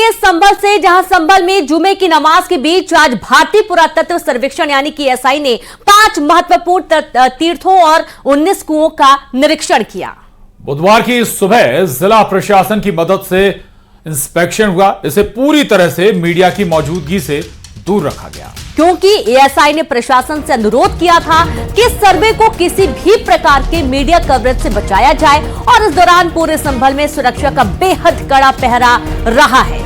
बढ़ेंगे संभल से, जहां संभल में जुमे की नमाज के बीच आज भारतीय पुरातत्व सर्वेक्षण यानी कि एएसआई ने 5 महत्वपूर्ण तीर्थों और 19 कुओं का निरीक्षण किया। बुधवार की सुबह जिला प्रशासन की मदद से इंस्पेक्शन हुआ। इसे पूरी तरह से मीडिया की मौजूदगी से दूर रखा गया, क्योंकि एएसआई ने प्रशासन से अनुरोध किया था कि सर्वे को किसी भी प्रकार के मीडिया कवरेज से बचाया जाए और इस दौरान पूरे संभल में सुरक्षा का बेहद कड़ा पहरा रहा है।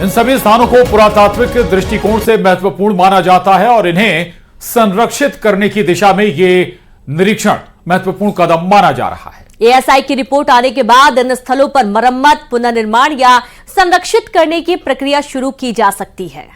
इन सभी स्थानों को पुरातात्विक दृष्टिकोण से महत्वपूर्ण माना जाता है और इन्हें संरक्षित करने की दिशा में ये निरीक्षण महत्वपूर्ण कदम माना जा रहा है। एएसआई की रिपोर्ट आने के बाद इन स्थलों पर मरम्मत, पुनर्निर्माण या संरक्षित करने की प्रक्रिया शुरू की जा सकती है।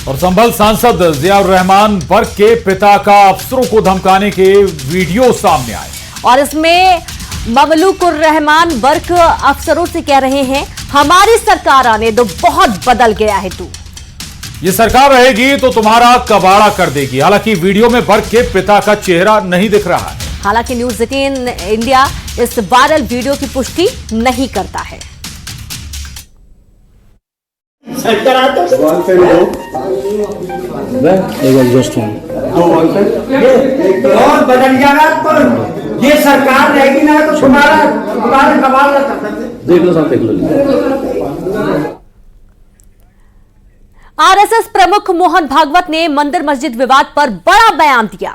और संभल सांसद जियाउर रहमान बर्क के पिता का अफसरों को धमकाने के वीडियो सामने आए और इसमें ममलूकुर रहमान बर्क अफसरों से कह रहे हैं, हमारी सरकार आने दो, बहुत बदल गया है तू। ये सरकार रहेगी तो तुम्हारा कबाड़ा कर देगी। हालांकि वीडियो में बर्क के पिता का चेहरा नहीं दिख रहा है। हालांकि न्यूज 18 इंडिया इस वायरल वीडियो की पुष्टि नहीं करता है। और बदल जाएगा तो ये सरकार रहेगी ना तो तुम्हारा कबाड़ देख लो, सब देख लो। आरएसएस प्रमुख मोहन भागवत ने मंदिर मस्जिद विवाद पर बड़ा बयान दिया।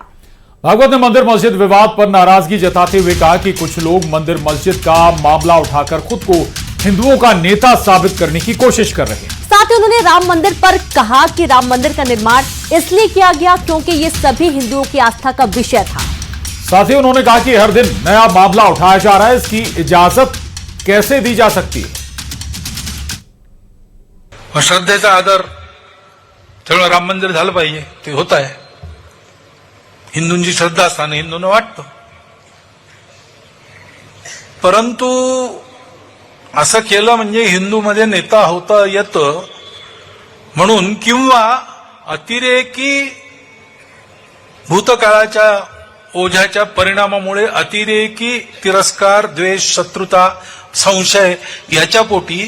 भागवत ने मंदिर मस्जिद विवाद पर नाराजगी जताते हुए कहा कि कुछ लोग मंदिर मस्जिद का मामला उठाकर खुद को हिंदुओं का नेता साबित करने की कोशिश कर रहे हैं। साथ ही उन्होंने राम मंदिर पर कहा कि राम मंदिर का निर्माण इसलिए किया गया क्योंकि ये सभी हिंदुओं की आस्था का विषय था। साथ ही उन्होंने कहा कि हर दिन नया मामला उठाया जा रहा है, इसकी इजाजत कैसे दी जा सकती है। श्रद्धेचा आदर तेवढं राम मंदिर झालं पाहिजे, ते होत आहे। हिंदूंची श्रद्धा असताना हिंदूंना वाटतं, परंतु असं केलं म्हणजे हिंदूमध्ये नेता होता येतं म्हणून किंवा अतिरेकी भूतकाळाच्या ओझ्याच्या परिणामामुळे अतिरेकी तिरस्कार, द्वेष, शत्रुता, संशय याच्या पोटी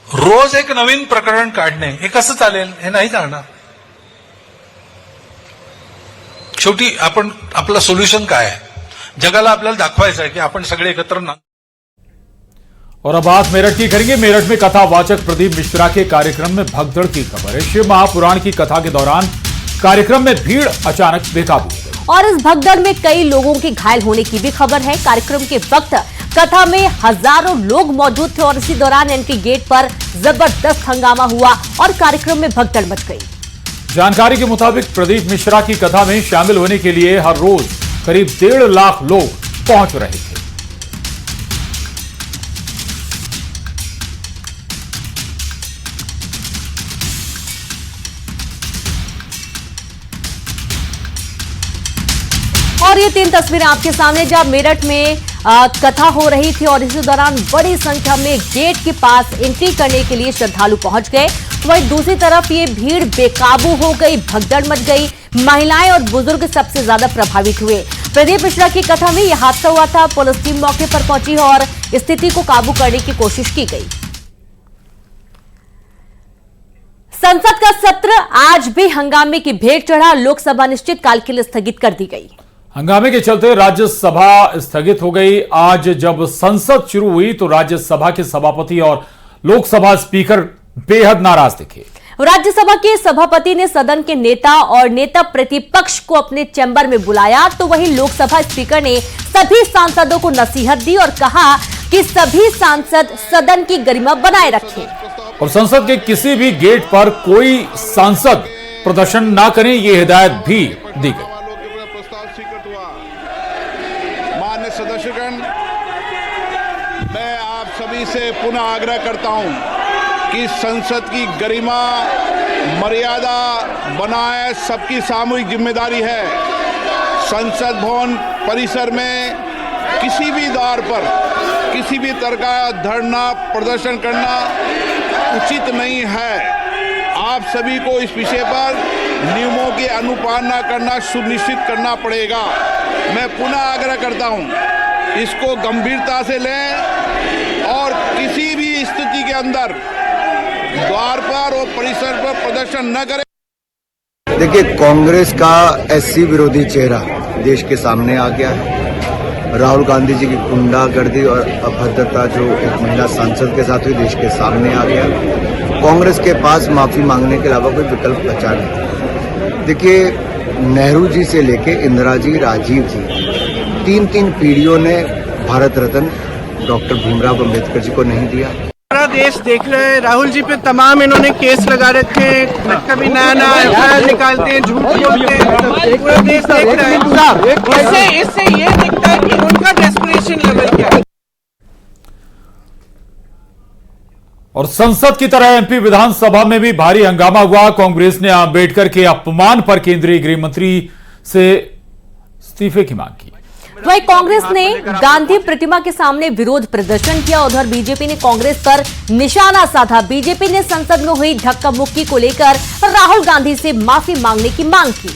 रोज एक नवीन प्रकरण काढणे हे कसं चालेल? हे नाही चालणार। शेवटी आपण आपलं सोल्युशन काय आहे? जगाला आपल्याला दाखवायचं आहे की आपण सगळे एकत्र ना। और अब बात मेरठ की करेंगे। मेरठ में कथावाचक प्रदीप मिश्रा के कार्यक्रम में भगदड़ की खबर है। शिव महापुराण की कथा के दौरान कार्यक्रम में भीड़ अचानक बेकाबू हो गई और इस भगदड़ में कई लोगों के घायल होने की भी खबर है। कार्यक्रम के वक्त कथा में हजारों लोग मौजूद थे और इसी दौरान एंट्री गेट पर जबरदस्त हंगामा हुआ और कार्यक्रम में भगदड़ मच गई। जानकारी के मुताबिक प्रदीप मिश्रा की कथा में शामिल होने के लिए हर रोज करीब 1.5 लाख लोग पहुंच रहे थे। और ये 3 तस्वीरें आपके सामने जब मेरठ में कथा हो रही थी और इसी दौरान बड़ी संख्या में गेट के पास एंट्री करने के लिए श्रद्धालु पहुंच गए। वहीं दूसरी तरफ ये भीड़ बेकाबू हो गई, भगदड़ मच गई। महिलाएं और बुजुर्ग सबसे ज्यादा प्रभावित हुए। प्रदीप मिश्रा की कथा में यह हादसा हुआ था। पुलिस टीम मौके पर पहुंची और स्थिति को काबू करने की कोशिश की गई। संसद का सत्र आज भी हंगामे की भेंट चढ़ा। लोकसभा अनिश्चितकाल के लिए स्थगित कर दी गई। हंगामे के चलते राज्यसभा स्थगित हो गई। आज जब संसद शुरू हुई तो राज्यसभा के सभापति और लोकसभा स्पीकर बेहद नाराज दिखे। राज्यसभा के सभापति ने सदन के नेता और नेता प्रतिपक्ष को अपने चैम्बर में बुलाया, तो वहीं लोकसभा स्पीकर ने सभी सांसदों को नसीहत दी और कहा कि सभी सांसद सदन की गरिमा बनाए रखें और संसद के किसी भी गेट पर कोई सांसद प्रदर्शन न करें, ये हिदायत भी दी गई। माननीय सदस्यगण, मैं आप सभी से पुनः आग्रह करता हूं कि संसद की गरिमा मर्यादा बनाए सबकी सामूहिक जिम्मेदारी है। संसद भवन परिसर में किसी भी द्वार पर किसी भी तरह का धरना प्रदर्शन करना उचित नहीं है। आप सभी को इस विषय पर नियमों की अनुपालना करना सुनिश्चित करना पड़ेगा। मैं पुनः आग्रह करता हूं, इसको गंभीरता से लें और किसी भी स्थिति के अंदर द्वार पर और परिसर पर प्रदर्शन न करें। देखिए, कांग्रेस का एससी विरोधी चेहरा देश के सामने आ गया है। राहुल गांधी जी की गुंडागर्दी और अभद्रता जो एक महिला सांसद के साथ हुई, देश के सामने आ गया। कांग्रेस के पास माफी मांगने के अलावा कोई विकल्प बचा नहीं। देखिए, नेहरू जी से लेके इंदिरा जी, राजीव जी, तीन पीढ़ियों ने भारत रत्न डॉक्टर भीमराव अम्बेडकर जी को नहीं दिया। पूरा देश देख रहा है, राहुल जी पे तमाम इन्होंने केस लगा रखे हैं, कभी नया एफआईआर निकालते हैं, झूठ बोलते हैं, पूरा देश देख रहा है। इससे ये दिखता है कि उनका डेस्परेशन लेवल क्या है। और संसद की तरह एमपी विधानसभा में भी भारी हंगामा हुआ। कांग्रेस ने अंबेडकर के अपमान पर केंद्रीय गृह मंत्री से इस्तीफे की मांग की। वहीं कांग्रेस ने गांधी प्रतिमा के सामने विरोध प्रदर्शन किया। उधर बीजेपी ने कांग्रेस पर निशाना साधा। बीजेपी ने संसद में हुई धक्का मुक्की को लेकर राहुल गांधी से माफी मांगने की मांग की।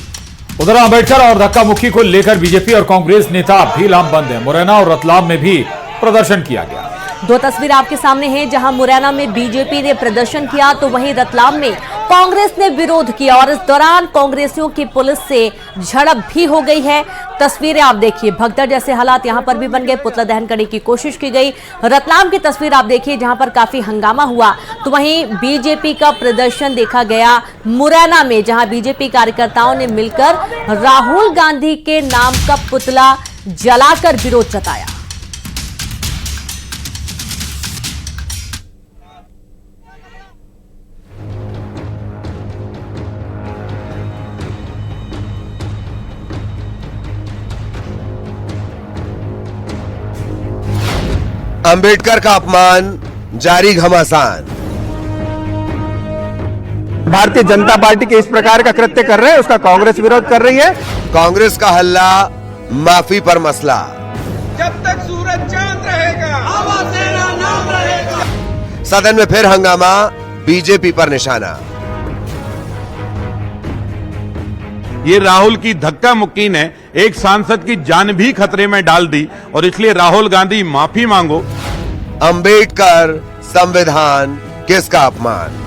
उधर अंबेडकर और धक्का मुक्की को लेकर बीजेपी और कांग्रेस नेता भी लामबंद है। मुरैना और रतलाम में भी प्रदर्शन किया गया। दो तस्वीर आपके सामने हैं, जहां मुरैना में बीजेपी ने प्रदर्शन किया तो वहीं रतलाम में कांग्रेस ने विरोध किया और इस दौरान कांग्रेसियों की पुलिस से झड़प भी हो गई है। तस्वीरें आप देखिए, भगदड़ जैसे हालात यहां पर भी बन गए, पुतला दहन करने की कोशिश की गई। रतलाम की तस्वीर आप देखिए, जहां पर काफी हंगामा हुआ तो वहीं बीजेपी का प्रदर्शन देखा गया मुरैना में, जहां बीजेपी कार्यकर्ताओं ने मिलकर राहुल गांधी के नाम का पुतला जलाकर विरोध जताया। अंबेडकर का अपमान जारी घमासान। भारतीय जनता पार्टी के इस प्रकार का कृत्य कर रहे हैं, उसका कांग्रेस विरोध कर रही है। कांग्रेस का हल्ला माफी पर मसला। जब तक सूरज चांद रहेगा, आवाज तेरा नाम रहेगा। सदन में फिर हंगामा, बीजेपी पर निशाना। ये राहुल की धक्का मुक्की ने एक सांसद की जान भी खतरे में डाल दी और इसलिए राहुल गांधी माफी मांगो। अंबेडकर, संविधान, किसका अपमान।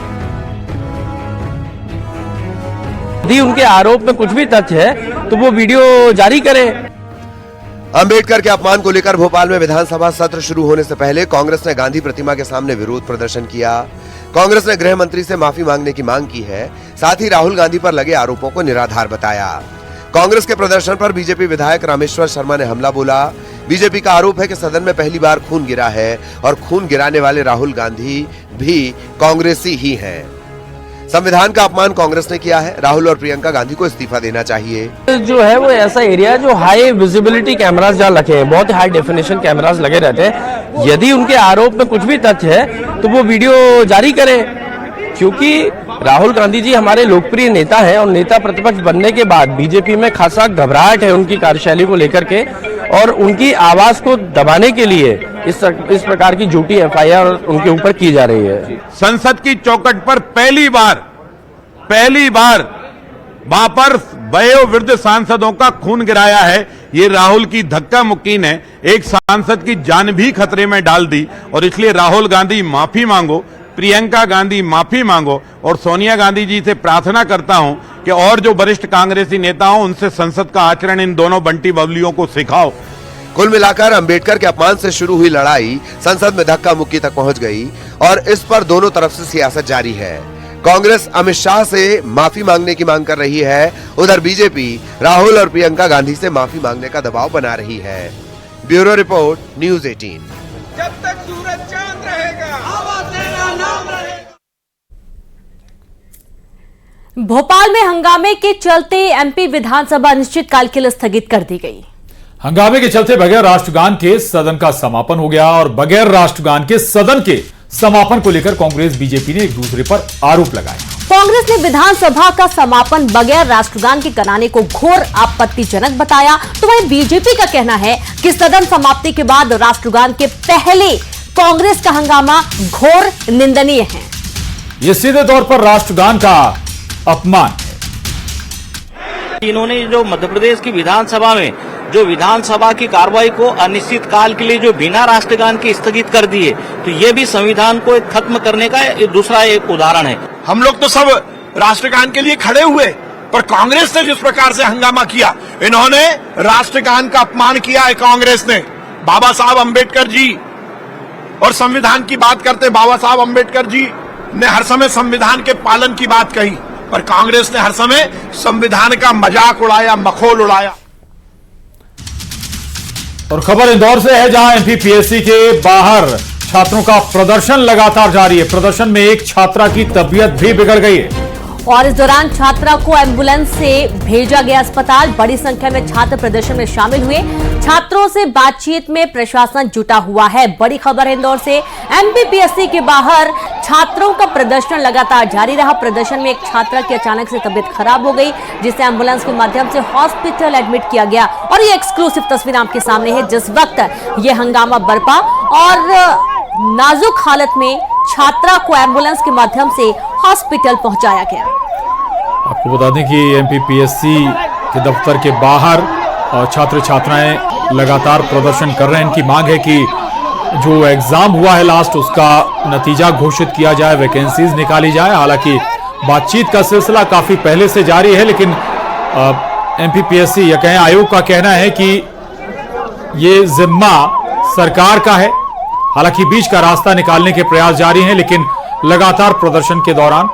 यदि उनके आरोप में कुछ भी तथ्य है तो वो वीडियो जारी करें। अंबेडकर के अपमान को लेकर भोपाल में विधानसभा सत्र शुरू होने से पहले कांग्रेस ने गांधी प्रतिमा के सामने विरोध प्रदर्शन किया। कांग्रेस ने गृह मंत्री से माफी मांगने की मांग की है, साथ ही राहुल गांधी पर लगे आरोपों को निराधार बताया। कांग्रेस के प्रदर्शन पर बीजेपी विधायक रामेश्वर शर्मा ने हमला बोला। बीजेपी का आरोप है कि सदन में पहली बार खून गिरा है और खून गिराने वाले राहुल गांधी भी कांग्रेसी ही हैं। संविधान का अपमान कांग्रेस ने किया है। राहुल और प्रियंका गांधी को इस्तीफा देना चाहिए। जो है वो ऐसा एरिया है जो हाई विजिबिलिटी कैमरास जहाँ लगे हैं, बहुत हाई डेफिनेशन कैमरास लगे रहते हैं। यदि उनके आरोप में कुछ भी तथ्य है तो वो वीडियो जारी करें, क्योंकि राहुल गांधी जी हमारे लोकप्रिय नेता हैं और नेता प्रतिपक्ष बनने के बाद बीजेपी में खासा घबराहट है उनकी कार्यशैली को लेकर के, और उनकी आवाज को दबाने के लिए इस प्रकार की झूठी एफआईआर उनके ऊपर की जा रही है। संसद की चौखट पर पहली बार वहां पर वयोवृद्ध सांसदों का खून गिराया है। ये राहुल की धक्का मुक्की ने एक सांसद की जान भी खतरे में डाल दी और इसलिए राहुल गांधी माफी मांगो, प्रियंका गांधी माफी मांगो और सोनिया गांधी जी से प्रार्थना करता हूं कि और जो वरिष्ठ कांग्रेसी नेता हो उनसे संसद का आचरण इन दोनों बंटी बबलियों को सिखाओ। कुल मिलाकर अंबेडकर के अपमान से शुरू हुई लड़ाई संसद में धक्का मुक्की तक पहुंच गई और इस पर दोनों तरफ से सियासत जारी है। कांग्रेस अमित शाह से माफी मांगने की मांग कर रही है, उधर बीजेपी राहुल और प्रियंका गांधी से माफी मांगने का दबाव बना रही है। Bureau report, news 18। जब तक सूरज चांद रहेगा, आवाज तेरा नाम रहेगा। भोपाल में हंगामे के चलते एमपी विधानसभा अनिश्चितकाल के लिए स्थगित कर दी गई। हंगामे के चलते बगैर राष्ट्रगान के सदन का समापन हो गया और बगैर राष्ट्रगान के सदन के समापन को लेकर कांग्रेस बीजेपी ने एक दूसरे पर आरोप लगाए। कांग्रेस ने विधानसभा का समापन बगैर राष्ट्रगान के कराने को घोर आपत्तिजनक बताया, तो वहीं बीजेपी का कहना है कि सदन समाप्ति के बाद राष्ट्रगान के पहले कांग्रेस का हंगामा घोर निंदनीय है। ये सीधे तौर पर राष्ट्रगान का अपमान है। इन्होंने जो मध्य प्रदेश की विधानसभा में जो विधानसभा की कार्रवाई को अनिश्चित काल के लिए जो बिना राष्ट्रगान के स्थगित कर दिए, तो ये भी संविधान को खत्म करने का दूसरा एक उदाहरण है। हम लोग तो सब राष्ट्रगान के लिए खड़े हुए, पर कांग्रेस ने जिस प्रकार से हंगामा किया, इन्होंने राष्ट्रगान का अपमान किया है। कांग्रेस ने बाबा साहब अंबेडकर जी और संविधान की बात करते, बाबा साहब अंबेडकर जी ने हर समय संविधान के पालन की बात कही, पर कांग्रेस ने हर समय संविधान का मजाक उड़ाया, मखौल उड़ाया। और खबर इंदौर से है, जहां एमपीपीएससी के बाहर छात्रों का प्रदर्शन लगातार जारी है। प्रदर्शन में एक छात्रा की तबीयत भी बिगड़ गई है और इस दौरान छात्रा को एम्बुलेंस से भेजा गया अस्पताल। बड़ी संख्या में छात्र प्रदर्शन में शामिल हुए। छात्रों से बातचीत में प्रशासन जुटा हुआ है। बड़ी खबर है इंदौर से, एमपीपीएससी के बाहर छात्रों का प्रदर्शन लगातार जारी रहा। प्रदर्शन में एक छात्रा की अचानक से तबीयत खराब हो गई, जिसे एम्बुलेंस के माध्यम से हॉस्पिटल एडमिट किया गया। और ये एक्सक्लूसिव तस्वीर आपके सामने है, जिस वक्त ये हंगामा बरपा और नाजुक हालत में छात्रा को एम्बुलेंस के माध्यम से हॉस्पिटल पहुंचाया गया। आपको बता दें कि एमपीपीएससी के दफ्तर के बाहर छात्र छात्राएं लगातार प्रदर्शन कर रहे हैं। इनकी मांग है कि जो एग्जाम हुआ है लास्ट, उसका नतीजा घोषित किया जाए, वैकेंसीज निकाली जाए। हालांकि बातचीत का सिलसिला काफी पहले से जारी है, लेकिन एमपीपीएससी या कहें आयोग का कहना है कि ये जिम्मा सरकार का है। हालांकि बीच का रास्ता निकालने के प्रयास जारी हैं, लेकिन लगातार प्रदर्शन के दौरान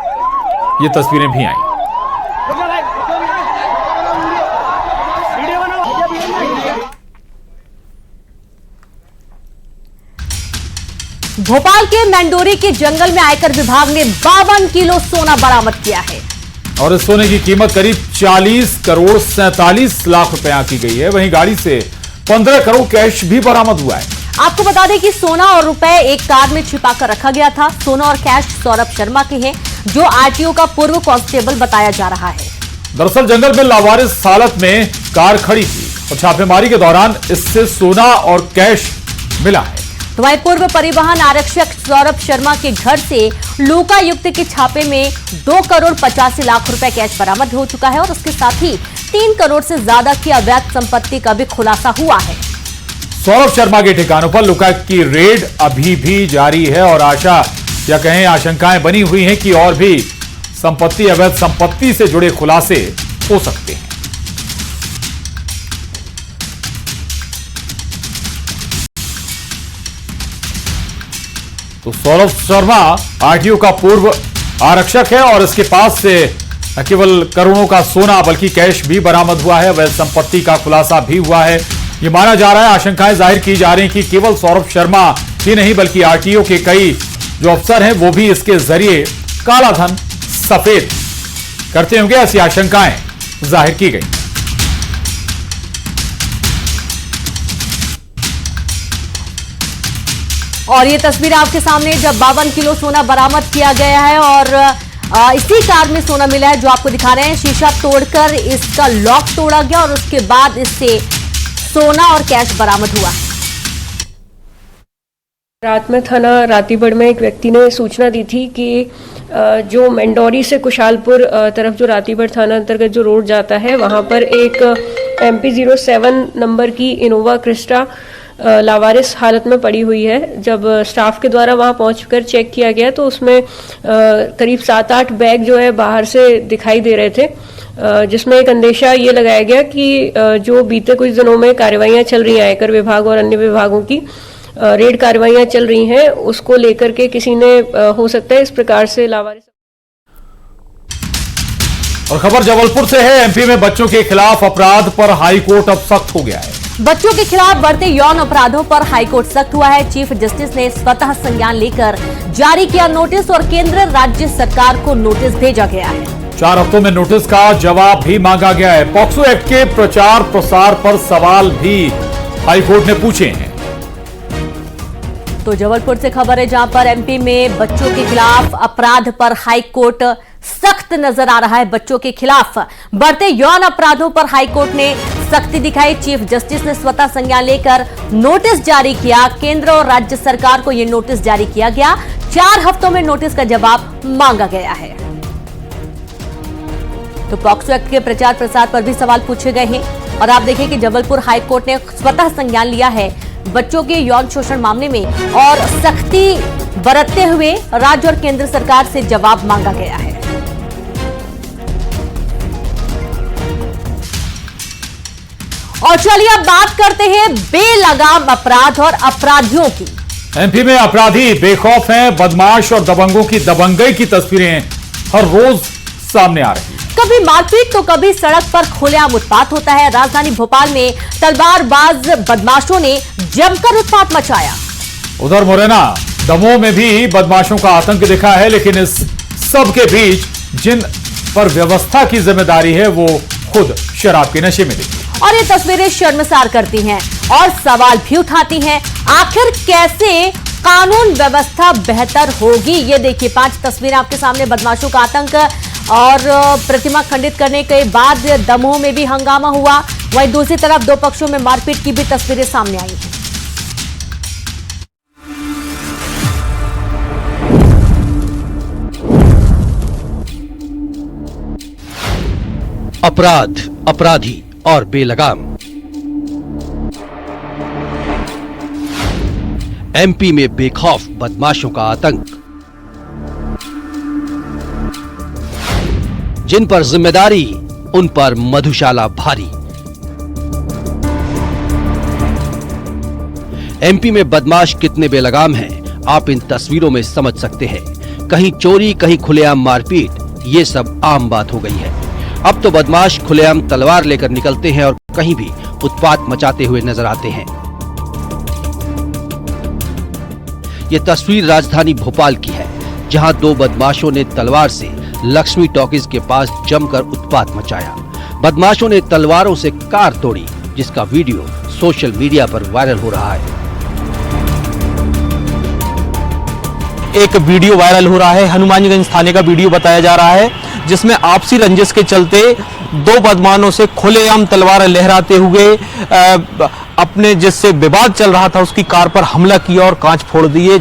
ये तस्वीरें भी आई। भोपाल के मैंडोरी के जंगल में आयकर विभाग ने 52 किलो सोना बरामद किया है और इस सोने की कीमत करीब 40 करोड़ 47 लाख रुपए आंकी गई है। वहीं गाड़ी से 15 करोड़ कैश भी बरामद हुआ है। आपको बता दें कि सोना और रुपए एक कार में छिपाकर रखा गया था। सोना और कैश सौरभ शर्मा के हैं, जो आरटीओ का पूर्व कांस्टेबल बताया जा रहा है। दरअसल जंगल में लावारिस हालत में कार खड़ी थी और छापेमारी के दौरान इससे सोना और कैश मिला है। तो वहीं पूर्व परिवहन आरक्षक सौरभ शर्मा के घर से लोकायुक्त के छापे में 2 करोड़ 85 लाख रुपए कैश बरामद हो चुका है और उसके साथ ही 3 करोड़ से ज्यादा की अवैध संपत्ति का भी खुलासा हुआ है। सौरभ शर्मा के ठिकानों पर लोकायुक्त की रेड अभी भी जारी है और आशा या कहें आशंकाएं बनी हुई हैं कि और भी संपत्ति, अवैध संपत्ति से जुड़े खुलासे हो सकते हैं। तो सौरभ शर्मा आरटीओ का पूर्व आरक्षक है और इसके पास से न केवल करोड़ों का सोना बल्कि कैश भी बरामद हुआ है। वैध संपत्ति का खुलासा भी हुआ है। ये माना जा रहा है, आशंकाएं जाहिर की जा रही हैं कि केवल सौरभ शर्मा ही नहीं बल्कि आरटीओ के कई जो अफसर हैं वो भी इसके जरिए काला धन सफेद करते होंगे। ऐसी आशंकाएं जाहिर की गई। और ये तस्वीर आपके सामने, जब 52 किलो सोना बरामद किया गया है और इसी कार में सोना मिला है जो आपको दिखा रहे हैं। शीशा तोड़कर इसका लॉक तोड़ा गया और उसके बाद इससे सोना और कैश बरामद हुआ। रात में थाना रातीबड़ में एक व्यक्ति ने सूचना दी थी कि जो मंडौरी से कुशालपुर तरफ जो रातीबड़ थाना अंतर्गत जो रोड जाता है, वहां पर एक MP07 नंबर की इनोवा क्रिस्टा लावारिस हालत में पड़ी हुई है। जब स्टाफ के द्वारा वहां पहुंचकर चेक किया गया तो उसमें करीब 7-8 बैग जो है बाहर से दिखाई दे रहे थे, जिसमें एक अंदेशा ये लगाया गया कि जो बीते कुछ दिनों में कार्रवाइयां चल रही हैं, आयकर विभाग और अन्य विभागों की रेड कार्रवाइयां चल रही हैं, उसको लेकर के किसी ने हो सकता है इस प्रकार से लावारिस। और खबर जबलपुर से है। एमपी में बच्चों के खिलाफ अपराध पर हाईकोर्ट अब सख्त हो गया है। बच्चों के खिलाफ बढ़ते यौन अपराधों पर हाईकोर्ट सख्त हुआ है। चीफ जस्टिस ने स्वतः संज्ञान लेकर जारी किया नोटिस और केंद्र राज्य सरकार को नोटिस भेजा गया है। 4 हफ्तों में नोटिस का जवाब भी मांगा गया है। पॉक्सो एक्ट के प्रचार प्रसार पर सवाल भी हाईकोर्ट ने पूछे हैं। तो जबलपुर से खबर है, जहां पर एमपी में बच्चों के खिलाफ अपराध पर हाईकोर्ट सख्त नजर आ रहा है बच्चों के खिलाफ। बढ़ते यौन अपराधों पर हाईकोर्ट ने सख्ती दिखाई। चीफ जस्टिस ने स्वतः संज्ञान लेकर नोटिस जारी किया। केंद्र और राज्य सरकार को यह नोटिस जारी किया गया। 4 हफ्तों में नोटिस का जवाब मांगा गया है। तो पॉक्सो एक्ट के प्रचार प्रसार पर भी सवाल पूछे गए हैं और आप देखें कि जबलपुर हाईकोर्ट ने स्वतः संज्ञान लिया है बच्चों के यौन शोषण मामले में और सख्ती बरतते हुए राज्य और केंद्र सरकार से जवाब मांगा गया है। और चलिए अब बात करते हैं बेलगाम अपराध और अपराधियों की। एमपी में अपराधी बेखौफ हैं। बदमाश और दबंगों की दबंगई की तस्वीरें हर रोज सामने आ रही हैं। कभी मारपीट तो कभी सड़क पर खुलेआम उत्पात होता है। राजधानी भोपाल में तलवारबाज बदमाशों ने जमकर उत्पात मचाया। उधर मुरैना दमोह में भी बदमाशों का आतंक दिखा है, लेकिन इस सब के बीच जिन पर व्यवस्था की जिम्मेदारी है वो खुद शराब के नशे में दिखी। और ये तस्वीरें शर्मसार करती हैं और सवाल भी उठाती हैं, आखिर कैसे कानून व्यवस्था बेहतर होगी। ये देखिए 5 तस्वीरें आपके सामने। बदमाशों का आतंक और प्रतिमा खंडित करने के बाद दमोह में भी हंगामा हुआ। वहीं दूसरी तरफ 2 पक्षों में मारपीट की भी तस्वीरें सामने आई हैं। अपराध, अपराधी और बेलगाम। एमपी में बेखौफ बदमाशों का आतंक। जिन पर जिम्मेदारी उन पर मधुशाला भारी। एमपी में बदमाश कितने बेलगाम हैं, आप इन तस्वीरों में समझ सकते हैं। कहीं चोरी, कहीं खुलेआम मारपीट, ये सब आम बात हो गई है। अब तो बदमाश खुलेआम तलवार लेकर निकलते हैं और कहीं भी उत्पात मचाते हुए नजर आते हैं। ये तस्वीर राजधानी भोपाल की है, जहां 2 बदमाशों ने तलवार से लक्ष्मी टॉकीज के पास जमकर उत्पात मचाया। बदमाशों ने तलवारों से कार तोड़ी, जिसका वीडियो सोशल मीडिया पर वायरल हो रहा है। एक वीडियो वायरल हो रहा है, हनुमानगंज थाने का वीडियो बताया जा रहा है, जिसमें आपसी रंजिश के चलते 2 बदमाशों से खुलेआम तलवार लहराते हुए अपने जिससे विवाद चल रहा था उसकी कार पर हमला किया और कांच फोड़ दिए।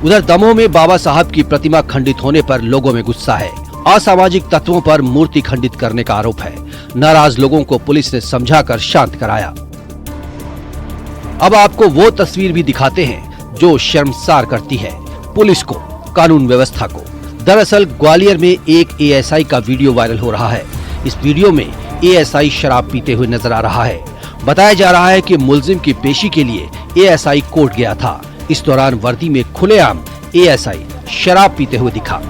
उधर दमोह में बाबा साहब की प्रतिमा खंडित होने पर लोगों में गुस्सा है। असामाजिक तत्वों पर मूर्ति खंडित करने का आरोप है। नाराज लोगों को पुलिस ने समझाकर शांत कराया। अब आपको वो तस्वीर भी दिखाते हैं जो शर्मसार करती है पुलिस को, कानून व्यवस्था को। दरअसल ग्वालियर में एक एएसआई का वीडियो वायरल हो रहा है। इस वीडियो में एएसआई शराब पीते हुए नजर आ रहा है। बताया जा रहा है कि मुलजिम की पेशी के लिए एएसआई कोर्ट गया था। इस दौरान वर्दी में खुलेआम एएसआई शराब पीते हुए दिखा।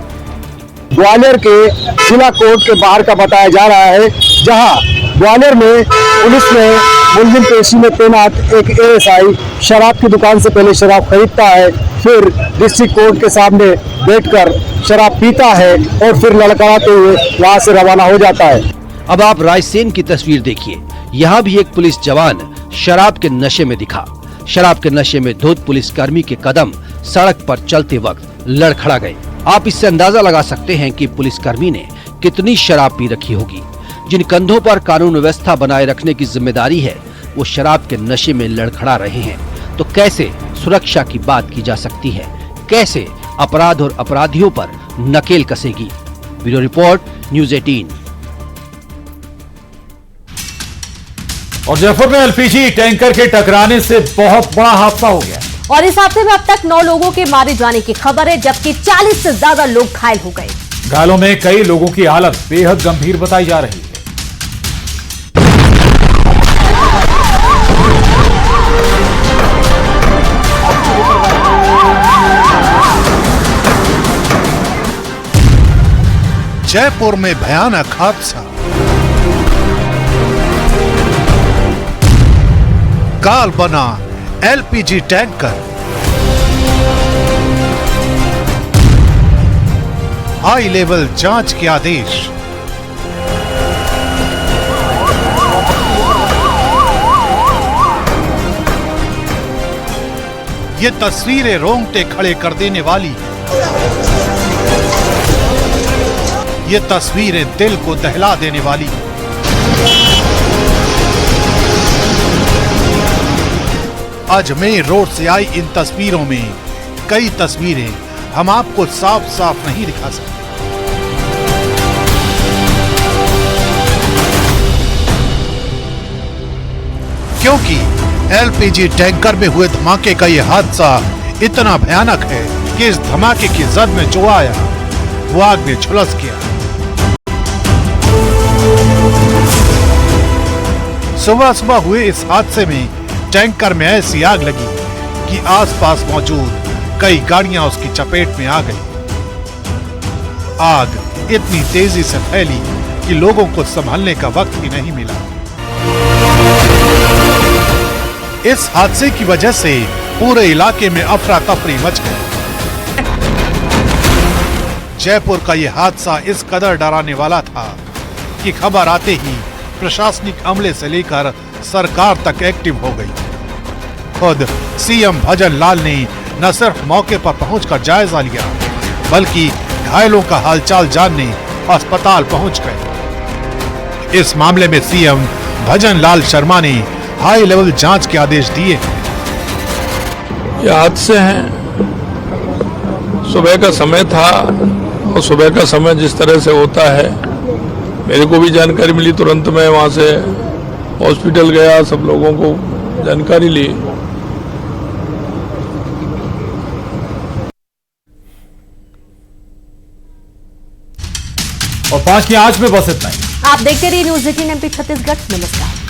ग्वालियर के जिला कोर्ट के बाहर का बताया जा रहा है, जहां ग्वालियर में पुलिस ने मुलजिम पेशी में तैनात एक एएसआई शराब की दुकान से पहले शराब खरीदता है, फिर डिस्ट्रिक्ट कोर्ट के सामने बैठकर शराब पीता है और फिर लड़खड़ाते हुए वहां से रवाना हो जाता है। अब आप रायसेन की तस्वीर देखिए। यहाँ भी एक पुलिस जवान शराब के नशे में दिखा। शराब के नशे में धुत पुलिसकर्मी के कदम सड़क पर चलते वक्त लड़खड़ा गए। आप इससे अंदाजा लगा सकते हैं कि पुलिसकर्मी ने कितनी शराब पी रखी होगी। जिन कंधों पर कानून व्यवस्था बनाए रखने की जिम्मेदारी है, वो शराब के नशे में लड़खड़ा रहे हैं। तो कैसे सुरक्षा की बात की जा सकती है? कैसे अपराध और अपराधियों पर नकेल कसेगी? Bureau report, news 18। और जयपुर में एलपीजी टैंकर के टकराने से बहुत बड़ा हादसा हो गया। और इस हादसे में अब तक 9 लोगों के मारे जाने की खबर है, जबकि 40 से ज्यादा लोग घायल हो गए। घायलों में कई लोगों की हालत बेहद गंभीर बताई जा रही है। जयपुर में भयानक हादसा। काल बना एलपीजी टैंकर। हाई लेवल जांच के आदेश। ये तस्वीरें रोंगटे खड़े कर देने वाली हैं। ये तस्वीरें दिल को दहला देने वाली हैं। अजमेर रोड से आई इन तस्वीरों में कई तस्वीरें हम आपको साफ साफ नहीं दिखा सकते, क्योंकि एलपीजी टैंकर में हुए धमाके का यह हादसा इतना भयानक है कि इस धमाके की जद में जो आया वो आग में झुलस गया। सुबह सुबह हुए इस हादसे में टैंकर में ऐसी आग लगी कि आसपास मौजूद कई गाड़ियां उसकी चपेट में आ गई। आग इतनी तेजी से फैली कि लोगों को संभालने का वक्त ही नहीं मिला। इस हादसे की वजह से पूरे इलाके में अफरा तफरी मच गई। जयपुर का यह हादसा इस कदर डराने वाला था कि खबर आते ही प्रशासनिक अमले से लेकर सरकार तक एक्टिव हो गई। खुद सीएम भजन लाल ने न सिर्फ मौके पर पहुंचकर जायजा लिया, बल्कि घायलों का हालचाल जानने अस्पताल पहुंच गए। इस मामले में सीएम भजन लाल शर्मा ने हाई लेवल जांच के आदेश दिए। ये हादसे हैं, सुबह का समय था और सुबह का समय जिस तरह से होता है, मेरे को भी जानकारी मिली, तुरंत मैं वहां से हॉस्पिटल गया, सब लोगों को जानकारी ली। और 5 की आंच में बस इतना ही। आप देखते रहिए न्यूज़ 18 MP छत्तीसगढ़। नमस्कार।